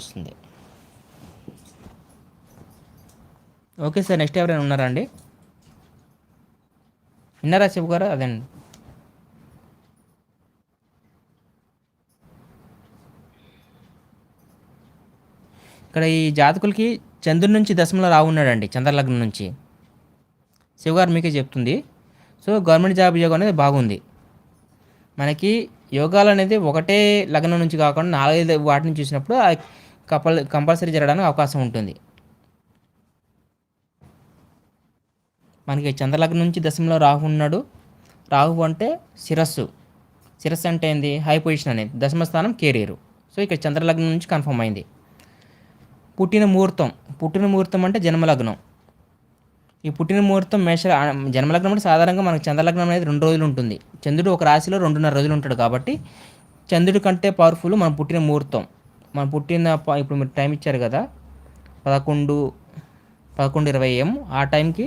వస్తుంది. Okay sir, next ఎవరైనా ఉన్నారా అండి? విన్నారా శివ గారు? అదండి. ఇక్కడ ఈ జాతకులకి చంద్రుడి నుంచి దశమంలో రావు ఉన్నాడండి, చంద్రలగ్నం నుంచి. శివగారు మీకే చెప్తుంది. సో గవర్నమెంట్ జాబ్ యోగం అనేది బాగుంది మనకి. యోగాలు అనేది ఒకటే లగ్నం నుంచి కాకుండా 4-5 వాటి నుంచి చూసినప్పుడు కంపల్సరీ జరగడానికి అవకాశం ఉంటుంది. మనకి చంద్రలగ్నం నుంచి దశమంలో రాహు ఉన్నాడు. రాహు అంటే శిరస్సు. శిరస్సు అంటే ఏంది? హై పొజిషన్ అనేది. దశమ స్థానం కెరీరు. సో ఇక్కడ చంద్రలగ్నం నుంచి కన్ఫర్మ్ అయింది. పుట్టిన ముహూర్తం అంటే జన్మలగ్నం. ఈ పుట్టిన ముహూర్తం జన్మలగ్నం అంటే సాధారణంగా మనకు చంద్రలగ్నం అనేది 2 రోజులు ఉంటుంది. చంద్రుడు ఒక రాశిలో 2.5 రోజులు ఉంటాడు కాబట్టి చంద్రుడి కంటే పవర్ఫుల్ మనం పుట్టిన ముహూర్తం. మనం పుట్టిన ఇప్పుడు మీరు టైం ఇచ్చారు కదా, 11:20 AM. ఆ టైంకి